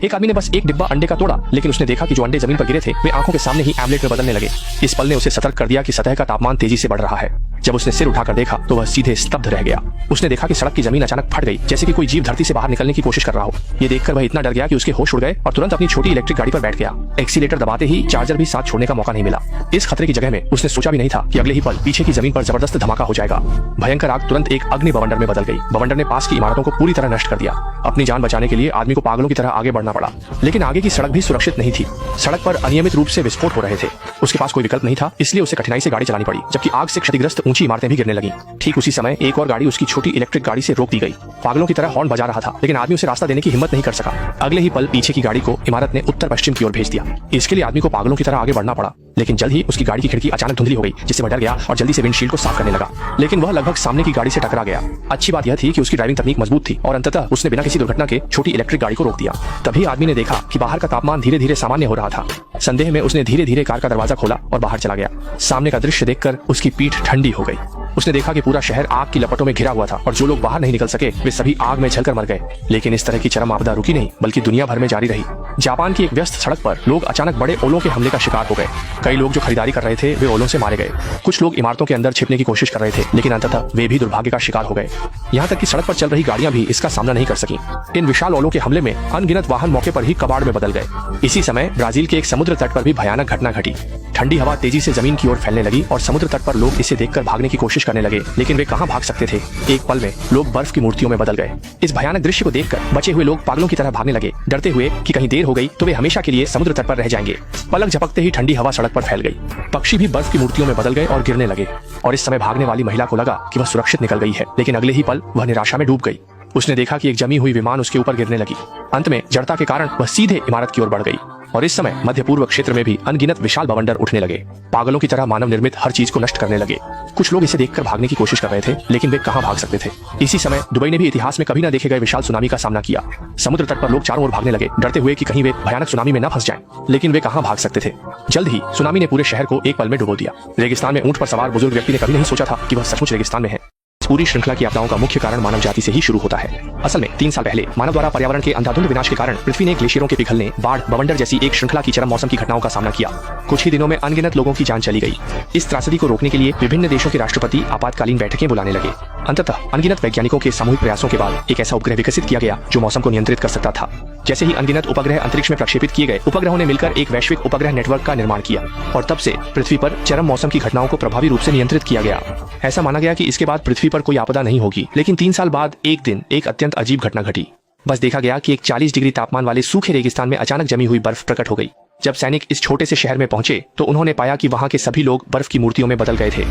एक आदमी ने बस एक डिब्बा अंडे का तोड़ा, लेकिन उसने देखा कि जो अंडे जमीन पर गिरे थे वे आंखों के सामने ही एमलेट में बदलने लगे। इस पल ने उसे सतर्क कर दिया कि सतह का तापमान तेजी से बढ़ रहा है। जब उसने सिर उठाकर देखा तो वह सीधे स्तब्ध रह गया। उसने देखा कि सड़क की जमीन अचानक फट गई, जैसे कि कोई जीव धरती से बाहर निकलने की कोशिश कर रहा हो। ये देखकर वह इतना डर गया कि उसके होश उड़ गए और तुरंत अपनी छोटी इलेक्ट्रिक गाड़ी पर बैठ गया। एक्सीलेटर दबाते ही चार्जर भी साथ छोड़ने का मौका नहीं मिला। इस खतरे की जगह में उसने सोचा भी नहीं था कि अगले ही पल पीछे की जमीन पर जबरदस्त धमाका हो जाएगा। भयंकर आग तुरंत एक अग्नि बवंडर में बदल गई। बवंडर ने पास की इमारतों को पूरी तरह नष्ट कर दिया। अपनी जान बचाने के लिए आदमी को पागलों की तरह आगे बढ़ना पड़ा, लेकिन आगे की सड़क भी सुरक्षित नहीं थी। सड़क पर अनियमित रूप से विस्फोट हो रहे थे। उसके पास कोई विकल्प नहीं था, इसलिए उसे कठिनाई से गाड़ी चलानी पड़ी, जबकि आग से क्षतिग्रस्त ऊंची इमारतें भी गिरने लगी। ठीक उसी समय एक और गाड़ी उसकी छोटी इलेक्ट्रिक गाड़ी से रोक दी गई। पागलों की तरह हॉर्न बजा रहा था, लेकिन आदमी उसे रास्ता देने की हिम्मत नहीं कर सका। अगले ही पल पीछे की गाड़ी को इमारत ने उत्तर पश्चिम की ओर भेज दिया। इसके लिए आदमी को पागलों की तरह आगे बढ़ना पड़ा, लेकिन जल्द ही उसकी गाड़ी की खिड़की अचानक धुंधली हो गई, जिससे वह डर गया और जल्दी से विंडशील्ड को साफ करने लगा। लेकिन वह लगभग सामने की गाड़ी से टकरा गया। अच्छी बात यह थी कि उसकी ड्राइविंग तकनीक मजबूत थी और अंततः उसने बिना किसी दुर्घटना के छोटी इलेक्ट्रिक गाड़ी को रोक दिया। तभी आदमी ने देखा कि बाहर का तापमान धीरे धीरे सामान्य हो रहा था। संदेह में उसने धीरे धीरे कार का दरवाजा खोला और बाहर चला गया। सामने का दृश्य देखकर उसकी पीठ ठंडी हो गई। उसने देखा कि पूरा शहर आग की लपटों में घिरा हुआ था और जो लोग बाहर नहीं निकल सके वे सभी आग में जलकर मर गए। लेकिन इस तरह की चरम आपदा रुकी नहीं, बल्कि दुनिया भर में जारी रही। जापान की एक व्यस्त सड़क पर लोग अचानक बड़े ओलों के हमले का शिकार हो गए। कई लोग जो खरीदारी कर रहे थे वे ओलों से मारे गए। कुछ लोग इमारतों के अंदर छिपने की कोशिश कर रहे थे, लेकिन अंततः वे भी दुर्भाग्य का शिकार हो गए। यहाँ तक कि सड़क पर चल रही गाड़ियां भी इसका सामना नहीं कर सकी। इन विशाल ओलों के हमले में अनगिनत वाहन मौके पर ही कबाड़ में बदल गए। इसी समय ब्राजील के एक समुद्र तट पर भी भयानक घटना घटी। ठंडी हवा तेजी से जमीन की ओर फैलने लगी और समुद्र तट पर लोग इसे देखकर भागने की कोशिश करने लगे, लेकिन वे कहां भाग सकते थे। एक पल में लोग बर्फ की मूर्तियों में बदल गए। इस भयानक दृश्य को देखकर बचे हुए लोग पागलों की तरह भागने लगे, डरते हुए कि कहीं देर हो गई तो वे हमेशा के लिए समुद्र तट पर रह जाएंगे। पलक झपकते ही ठंडी हवा सड़क पर फैल गई। पक्षी भी बर्फ की मूर्तियों में बदल गए और गिरने लगे। और इस समय भागने वाली महिला को लगा कि वह सुरक्षित निकल गई है, लेकिन अगले ही पल वह निराशा में डूब गई। उसने देखा कि एक जमी हुई विमान उसके ऊपर गिरने लगी। अंत में जड़ता के कारण वह सीधे इमारत की ओर बढ़ गई। और इस समय मध्य पूर्व क्षेत्र में भी अनगिनत विशाल बवंडर उठने लगे। पागलों की तरह मानव निर्मित हर चीज को नष्ट करने लगे। कुछ लोग इसे देखकर भागने की कोशिश कर रहे थे, लेकिन वे कहां भाग सकते थे। इसी समय दुबई ने भी इतिहास में कभी न देखे गए विशाल सुनामी का सामना किया। समुद्र तट पर लोग चारों ओर भागने लगे, डरते हुए कि कहीं वे भयानक सुनामी में न फंस जाएं। लेकिन वे कहां भाग सकते थे। जल्द ही सुनामी ने पूरे शहर को एक पल में डुबो दिया। रेगिस्तान में ऊंट पर सवार बुजुर्ग व्यक्ति ने कभी नहीं सोचा था कि वह सचमुच रेगिस्तान में है। पूरी श्रृंखला की आपदाओं का मुख्य कारण मानव जाति से ही शुरू होता है। असल में 3 साल पहले मानव द्वारा पर्यावरण के अंधाधुंध विनाश के कारण पृथ्वी ने ग्लेशियरों के पिघलने, बाढ़, बवंडर जैसी एक श्रृंखला की चरम मौसम की घटनाओं का सामना किया। कुछ ही दिनों में अनगिनत लोगों की जान चली गई। इस त्रासदी को रोकने के लिए विभिन्न देशों के राष्ट्रपति आपातकालीन बैठकें बुलाने लगे। अंततः अनगिनत वैज्ञानिकों के सामूहिक प्रयासों के बाद एक ऐसा उपग्रह विकसित किया गया जो मौसम को नियंत्रित कर सकता था। जैसे ही अनगिनत उपग्रह अंतरिक्ष में प्रक्षेपित किए गए, उपग्रहों ने मिलकर एक वैश्विक उपग्रह नेटवर्क का निर्माण किया और तब से पृथ्वी पर चरम मौसम की घटनाओं को प्रभावी रूप से नियंत्रित किया गया। ऐसा माना गया कि इसके बाद पृथ्वी पर कोई आपदा नहीं होगी, लेकिन 3 साल बाद एक दिन एक अत्यंत अजीब घटना घटी। बस देखा गया कि एक 40 डिग्री तापमान वाले सूखे रेगिस्तान में अचानक जमी हुई बर्फ प्रकट हो गई। जब सैनिक इस छोटे से शहर में पहुंचे तो उन्होंने पाया कि वहां के सभी लोग बर्फ की मूर्तियों में बदल गए थे।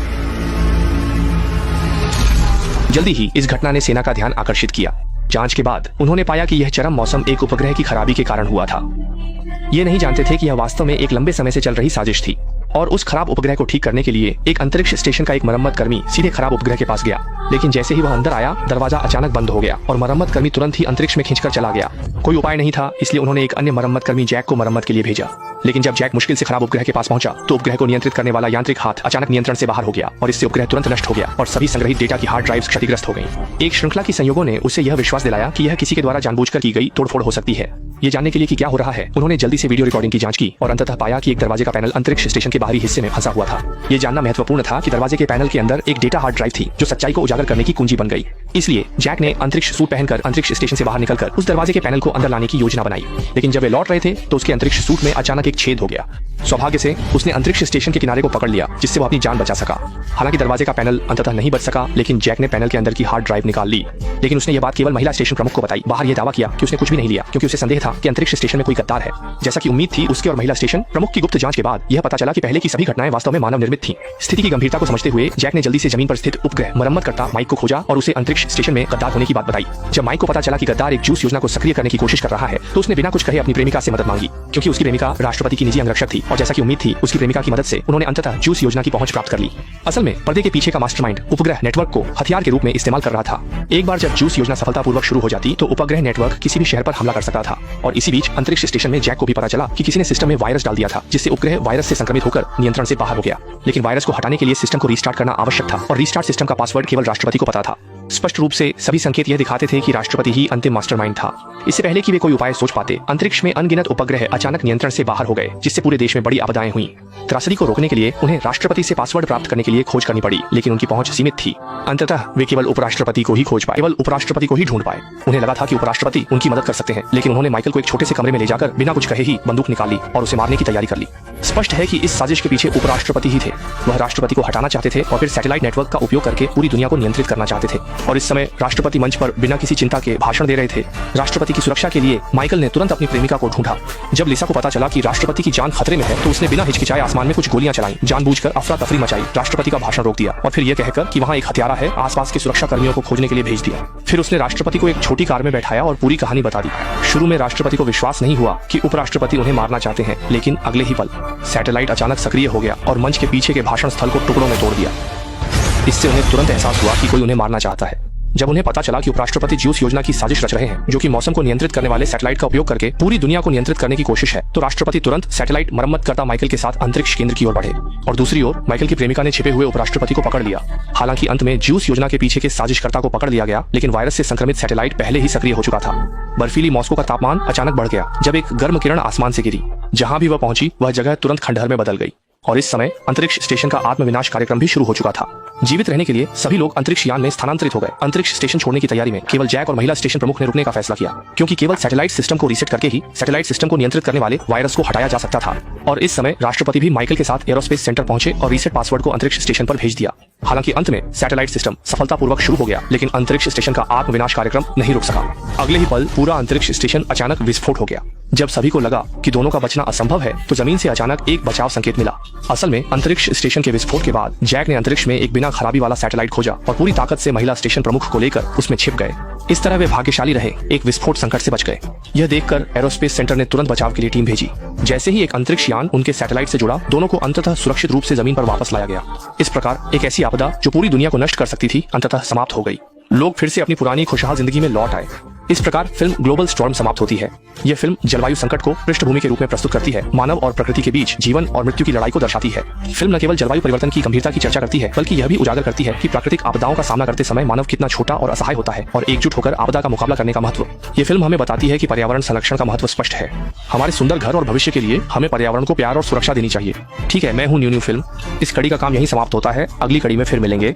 जल्दी ही इस घटना ने सेना का ध्यान आकर्षित किया। जांच के बाद उन्होंने पाया कि यह चरम मौसम एक उपग्रह की खराबी के कारण हुआ था। ये नहीं जानते थे कि यह वास्तव में एक लंबे समय से चल रही साजिश थी। और उस खराब उपग्रह को ठीक करने के लिए एक अंतरिक्ष स्टेशन का एक मरम्मत कर्मी सीधे खराब उपग्रह के पास गया। लेकिन जैसे ही वह अंदर आया, दरवाजा अचानक बंद हो गया और मरम्मत कर्मी तुरंत ही अंतरिक्ष में खींचकर चला गया। कोई उपाय नहीं था, इसलिए उन्होंने एक अन्य मरम्मत कर्मी जैक को मरम्मत के लिए भेजा। लेकिन जब जैक मुश्किल से खराब उपग्रह के पास पहुंचा तो उपग्रह को नियंत्रित करने वाला यांत्रिक हाथ अचानक नियंत्रण से बाहर हो गया और इससे उपग्रह तुरंत नष्ट हो गया और सभी संग्रहित डेटा की हार्ड ड्राइव्स क्षतिग्रस्त हो गई। एक श्रृंखला की संयोगों ने उसे यह विश्वास दिलाया कि यह किसी के द्वारा जानबूझकर की गई तोड़फोड़ हो सकती है। ये जानने के लिए कि क्या हो रहा है, उन्होंने जल्दी से वीडियो रिकॉर्डिंग की जांच की और अंततः पाया कि एक दरवाजे का पैनल अंतरिक्ष स्टेशन के बाहरी हिस्से में फंसा हुआ था। ये जानना महत्वपूर्ण था कि दरवाजे के पैनल के अंदर एक डेटा हार्ड ड्राइव थी जो सच्चाई को उजागर करने की कुंजी बन गई। इसलिए जैक ने अंतरिक्ष सूट पहनकर अंतरिक्ष स्टेशन से बाहर निकलकर उस दरवाजे के पैनल को अंदर लाने की योजना बनाई। लेकिन जब वे लौट रहे थे तो उसके अंतरिक्ष सूट में अचानक एक छेद हो गया। सौभाग्य से उसने अंतरिक्ष स्टेशन के किनारे को पकड़ लिया, जिससे वो अपनी जान बचा सका। हालांकि दरवाजे का पैनल अंततः नहीं बच सका, लेकिन जैक ने पैनल के अंदर की हार्ड ड्राइव निकाल ली। लेकिन उसने यह बात केवल महिला स्टेशन प्रमुख को बताई। बाहर यह दावा किया कि उसने कुछ भी नहीं लिया, क्योंकि उसे संदेह था कि अंतरिक्ष स्टेशन में कोई गद्दार है। जैसा कि उम्मीद थी, उसके और महिला स्टेशन प्रमुख की गुप्त जांच के बाद यह पता चला कि पहले की सभी घटनाएं वास्तव में मानव निर्मित थीं। स्थिति की गंभीरता को समझते हुए जैक ने जल्दी से जमीन पर स्थित उपग्रह मरम्मतकर्ता माइक को खोजा और उसे अंतरिक्ष स्टेशन में गद्दार होने की बात बताई। जब माइक को पता चला कि गद्दार एक जूस योजना को सक्रिय करने की कोशिश कर रहा है तो उसने बिना कुछ कहे अपनी प्रेमिका से मदद मांगी, क्योंकि उसकी प्रेमिका राष्ट्रपति की निजी अंगरक्षक थी और जैसा कि उम्मीद थी, उसकी प्रेमिका की मदद से उन्होंने अंततः जूस योजना की पहुंच प्राप्त कर ली। असल में पर्दे के पीछे का मास्टरमाइंड उपग्रह नेटवर्क को हथियार के रूप में इस्तेमाल कर रहा था। एक बार जब जूस योजना सफलतापूर्वक शुरू हो जाती तो उपग्रह नेटवर्क किसी भी शहर पर हमला कर सकता था। और इसी बीच अंतरिक्ष स्टेशन में जैक को भी पता चला कि किसी ने सिस्टम में वायरस डाल दिया था, जिससे उपग्रह वायरस से संक्रमित होकर नियंत्रण से बाहर हो गया। लेकिन वायरस को हटाने के लिए सिस्टम को रीस्टार्ट करना आवश्यक था और रीस्टार्ट सिस्टम का पासवर्ड केवल राष्ट्रपति को पता था। स्पष्ट रूप से सभी संकेत यह दिखाते थे कि राष्ट्रपति ही अंतिम मास्टरमाइंड था। इससे पहले कि वे कोई उपाय सोच पाते, अंतरिक्ष में अनगिनत उपग्रह अचानक नियंत्रण से बाहर हो गए, जिससे पूरे देश में बड़ी आपदाएं हुई। त्रासदी को रोकने के लिए उन्हें राष्ट्रपति से पासवर्ड प्राप्त करने के लिए खोज करनी पड़ी, लेकिन उनकी पहुंच सीमित थी। अंततः वे केवल उपराष्ट्रपति को ही खोज पाए, केवल उपराष्ट्रपति को ही ढूंढ पाए। उन्हें लगा था कि उपराष्ट्रपति उनकी मदद कर सकते हैं, लेकिन उन्होंने माइकल को एक छोटे से कमरे में ले जाकर बिना कुछ कहे ही बंदूक निकाल ली और उसे मारने की तैयारी कर ली। स्पष्ट है कि इस साजिश के पीछे उपराष्ट्रपति ही थे। वह राष्ट्रपति को हटाना चाहते थे और फिर सैटेलाइट नेटवर्क का उपयोग करके पूरी दुनिया को नियंत्रित करना चाहते थे। और इस समय राष्ट्रपति मंच पर बिना किसी चिंता के भाषण दे रहे थे। राष्ट्रपति की सुरक्षा के लिए माइकल ने तुरंत अपनी प्रेमिका को ढूंढा। जब लिसा को पता चला कि राष्ट्रपति की जान खतरे में है, तो उसने बिना हिचकिचाए आसमान में कुछ गोलियां चलाई, जानबूझकर अफरा तफरी मचाई, राष्ट्रपति का भाषण रोक दिया और फिर यह कहकर कि वहां एक हत्यारा है, आसपास के सुरक्षा कर्मियों को खोजने के लिए भेज दिया। फिर उसने राष्ट्रपति को एक छोटी कार में बैठाया और पूरी कहानी बता दी। शुरू में राष्ट्रपति को विश्वास नहीं हुआ कि उपराष्ट्रपति उन्हें मारना चाहते हैं, लेकिन अगले ही पल सैटेलाइट अचानक सक्रिय हो गया और मंच के पीछे के भाषण स्थल को टुकड़ों में तोड़ दिया। इससे उन्हें तुरंत एहसास हुआ कि कोई उन्हें मारना चाहता है। जब उन्हें पता चला कि उपराष्ट्रपति ज्यूस योजना की साजिश रच रहे हैं, जो कि मौसम को नियंत्रित करने वाले सैटेलाइट का उपयोग करके पूरी दुनिया को नियंत्रित करने की कोशिश है, तो राष्ट्रपति तुरंत सैटेलाइट मरम्मत करता माइकल के साथ अंतरिक्ष केंद्र की ओर बढ़े। और दूसरी ओर माइकल की प्रेमिका ने छिपे हुए उपराष्ट्रपति को पकड़ लिया। हालांकि अंत में ज्यूस योजना के पीछे के साजिशकर्ता को पकड़ लिया गया, लेकिन वायरस से संक्रमित सैटेलाइट पहले ही सक्रिय हो चुका था। बर्फीली मॉस्को का तापमान अचानक बढ़ गया जब एक गर्म किरण आसमान से गिरी। जहां भी वह पहुंची, वह जगह तुरंत खंडहर में बदल गई और इस समय अंतरिक्ष स्टेशन का आत्मविनाश कार्यक्रम भी शुरू हो चुका था। जीवित रहने के लिए सभी लोग अंतरिक्ष यान में स्थानांतरित हो गए। अंतरिक्ष स्टेशन छोड़ने की तैयारी में केवल जैक और महिला स्टेशन प्रमुख ने रुकने का फैसला किया, क्योंकि केवल सैटेलाइट सिस्टम को रीसेट करके ही सैटेलाइट सिस्टम को नियंत्रित करने वाले वायरस को हटाया जा सकता था। और इस समय राष्ट्रपति भी माइकल के साथ एरोस्पेस सेंटर पहुंचे और रीसेट पासवर्ड को अंतरिक्ष स्टेशन पर भेज दिया। हालांकि अंत में सैटेलाइट सिस्टम सफलतापूर्वक शुरू हो गया, लेकिन अंतरिक्ष स्टेशन का आत्मविनाश कार्यक्रम नहीं रुक सका। अगले ही पल पूरा अंतरिक्ष स्टेशन अचानक विस्फोट हो गया। जब सभी को लगा कि दोनों का बचना असंभव है, तो जमीन से अचानक एक बचाव संकेत मिला। असल में अंतरिक्ष स्टेशन के विस्फोट के बाद जैक ने अंतरिक्ष में एक बिना खराबी वाला सैटेलाइट खोजा और पूरी ताकत से महिला स्टेशन प्रमुख को लेकर उसमें छिप गए। इस तरह वे भाग्यशाली रहे, एक विस्फोट संकट से बच गए। यह देखकर एरोस्पेस सेंटर ने तुरंत बचाव के लिए टीम भेजी। जैसे ही एक अंतरिक्ष यान उनके सैटेलाइट से जुड़ा, दोनों को अंततः सुरक्षित रूप से जमीन पर वापस लाया गया। इस प्रकार एक ऐसी आपदा जो पूरी दुनिया को नष्ट कर सकती थी, अंततः समाप्त हो गई। लोग फिर से अपनी पुरानी खुशहाल जिंदगी में लौट आए। इस प्रकार फिल्म ग्लोबल स्टॉर्म समाप्त होती है। यह फिल्म जलवायु संकट को पृष्ठभूमि के रूप में प्रस्तुत करती है, मानव और प्रकृति के बीच जीवन और मृत्यु की लड़ाई को दर्शाती है। फिल्म न केवल जलवायु परिवर्तन की गंभीरता की चर्चा करती है, बल्कि यह भी उजागर करती है कि प्राकृतिक आपदाओं का सामना करते समय मानव कितना छोटा और असहाय होता है और एकजुट होकर आपदा का मुकाबला करने का महत्व। ये फिल्म हमें बताती है कि पर्यावरण संरक्षण का महत्व स्पष्ट है। हमारे सुंदर घर और भविष्य के लिए हमें पर्यावरण को प्यार और सुरक्षा देनी चाहिए। ठीक है, मैं हूँ न्यू फिल्म। इस कड़ी का काम यहीं समाप्त होता है। अगली कड़ी में फिर मिलेंगे।